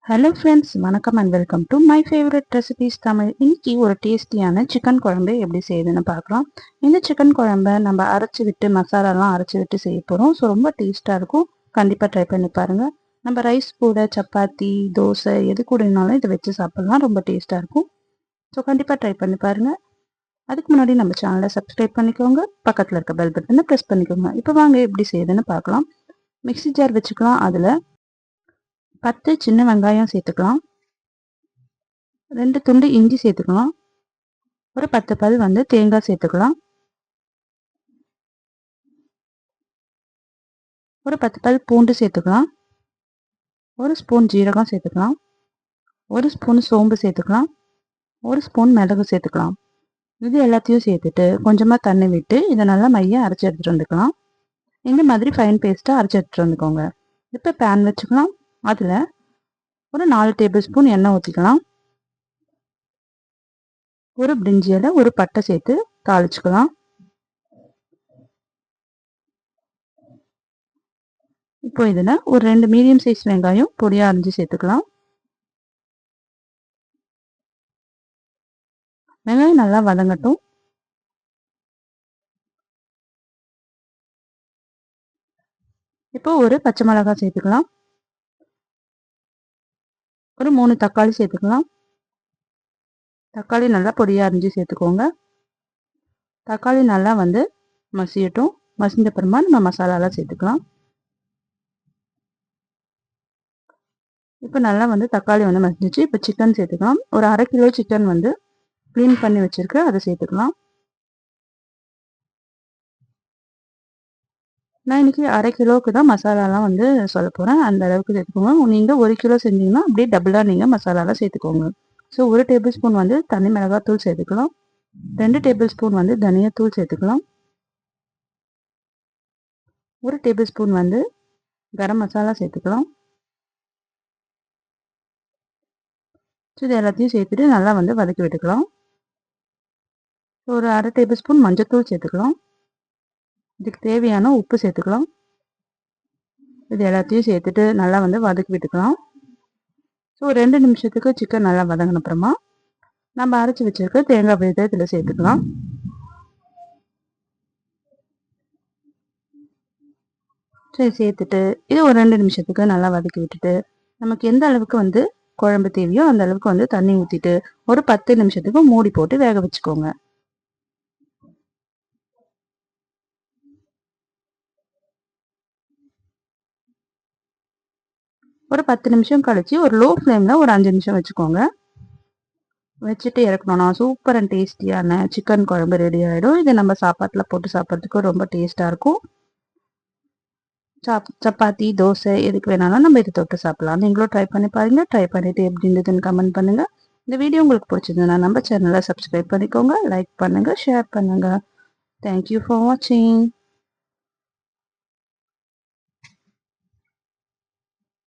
Hello friends, வணக்கம் and welcome to my favourite recipes Tamil. இன்னைக்கு ஒரு டேஸ்டியான சிக்கன் குழம்பு எப்படி செய்யுதுன்னு பார்க்கலாம். இந்த சிக்கன் குழம்பை நம்ம அரைச்சி விட்டு மசாலாலாம் அரைச்சி விட்டு செய்ய போகிறோம். ஸோ ரொம்ப டேஸ்ட்டாக இருக்கும். கண்டிப்பாக ட்ரை பண்ணி பாருங்கள். நம்ம ரைஸ் கூட சப்பாத்தி தோசை எது கூடனாலும் இதை வச்சு சாப்பிட்லாம். ரொம்ப டேஸ்ட்டாக இருக்கும். ஸோ கண்டிப்பாக ட்ரை பண்ணி பாருங்கள். அதுக்கு முன்னாடி நம்ம சேனலை சப்ஸ்கிரைப் பண்ணிக்கோங்க. பக்கத்தில் இருக்க பெல் பட்டனை ப்ரெஸ் பண்ணிக்கோங்க. இப்போ வாங்க எப்படி செய்யுதுன்னு பார்க்கலாம். மிக்ஸி ஜார் வச்சுக்கலாம். அதில் 10 சின்ன வெங்காயம் சேர்த்துக்கலாம். 2 துண்டு இஞ்சி சேர்த்துக்கலாம். ஒரு 10 பல் தேங்காய் சேர்த்துக்கலாம். ஒரு 10 பல் பூண்டு சேர்த்துக்கலாம். ஒரு ஸ்பூன் ஜீரகம் சேர்த்துக்கலாம். ஒரு ஸ்பூன் சோம்பு சேர்த்துக்கலாம். ஒரு ஸ்பூன் மிளகு சேர்த்துக்கலாம். இது எல்லாத்தையும் சேர்த்துட்டு கொஞ்சமாக தண்ணி விட்டு இதை நல்லா மைய அரைச்சி எடுத்துகிட்டு வந்துக்கலாம். இந்த மாதிரி ஃபைன் பேஸ்ட்டாக அரைச்சி எடுத்துகிட்டு வந்துக்கோங்க. இப்போ பேன் வச்சுக்கலாம். அதில் ஒரு 4 டேபிள் ஸ்பூன் எண்ணெய் ஊற்றிக்கலாம். ஒரு பிரிஞ்சி இலை, ஒரு பட்டை சேர்த்து தாளிச்சுக்கலாம். இப்போ இதில் ஒரு 2 மீடியம் சைஸ் வெங்காயம் பொடியாக அரிஞ்சு சேர்த்துக்கலாம். வெங்காயம் நல்லா வதங்கட்டும். இப்போ ஒரு பச்சை மிளகாய் சேர்த்துக்கலாம். ஒரு 3 தக்காளி சேர்த்துக்கலாம். தக்காளி நல்லா பொடியாக அரிஞ்சு சேர்த்துக்கோங்க. தக்காளி நல்லா மசியட்டும். மசிந்த அப்புறமா நம்ம மசாலாலாம் சேர்த்துக்கலாம். இப்போ நல்லா தக்காளி மசிஞ்சிச்சு. இப்போ சிக்கன் சேர்த்துக்கலாம். ஒரு 1/2 கிலோ சிக்கன் க்ளீன் பண்ணி வச்சிருக்கேன். அதை சேர்த்துக்கலாம். நான் இன்னைக்கு 1/2 கிலோவுக்கு தான் மசாலாலாம் சொல்ல போகிறேன். அந்த அளவுக்கு சேர்த்துக்கோங்க. நீங்கள் 1 கிலோ செஞ்சீங்கன்னா அப்படியே டபுளாக நீங்கள் மசாலாலாம் சேர்த்துக்கோங்க. ஸோ 1 டேபிள் ஸ்பூன் தனி மிளகாத்தூள் சேர்த்துக்கலாம். 2 டேபிள் ஸ்பூன் தனியாத்தூள் சேர்த்துக்கலாம். 1 டேபிள் ஸ்பூன் கரம் மசாலா சேர்த்துக்கலாம். ஸோ இது எல்லாத்தையும் சேர்த்துட்டு நல்லா வதக்கி விட்டுக்கலாம். ஒரு 1/2 டேபிள் ஸ்பூன் மஞ்சத்தூள் சேர்த்துக்கலாம். இதுக்கு தேவையான உப்பு சேர்த்துக்கலாம். இது எல்லாத்தையும் சேர்த்துட்டு நல்லா வதக்கி விட்டுக்கலாம். ஸோ 2 நிமிஷத்துக்கு சிக்கன் நல்லா வதங்கின அப்புறமா நம்ம அரைச்சி வச்சிருக்க தேங்காய் விழுதை இதில் சேர்த்துக்கலாம். சரி, சேர்த்துட்டு இது ஒரு 2 நிமிஷத்துக்கு நல்லா வதக்கி விட்டுட்டு நமக்கு எந்த அளவுக்கு குழம்பு தேவையோ அந்த அளவுக்கு தண்ணி ஊற்றிட்டு ஒரு 10 நிமிஷத்துக்கு மூடி போட்டு வேக வச்சுக்கோங்க. ஒரு 10 நிமிஷம் கழிச்சு ஒரு லோ ஃப்ளேமில் ஒரு 5 நிமிஷம் வச்சுக்கோங்க. வச்சுட்டு இறக்கணும்னா சூப்பர் அண்ட் டேஸ்டியான சிக்கன் குழம்பு ரெடி ஆகிடும். இதை நம்ம சாப்பாட்டில் போட்டு சாப்பிட்றதுக்கு ரொம்ப டேஸ்ட்டாக இருக்கும். சப்பாத்தி தோசை எதுக்கு வேணாலும் நம்ம இதை தொட்டு சாப்பிடலாம். நீங்களும் ட்ரை பண்ணி பாருங்கள். ட்ரை பண்ணிவிட்டு எப்படி இருந்ததுன்னு கமெண்ட் பண்ணுங்கள். இந்த வீடியோ உங்களுக்கு பிடிச்சிருந்ததுன்னா நம்ம சேனலை சப்ஸ்கிரைப் பண்ணிக்கோங்க. லைக் பண்ணுங்கள், ஷேர் பண்ணுங்கள். தேங்க்யூ ஃபார் வாட்சிங்.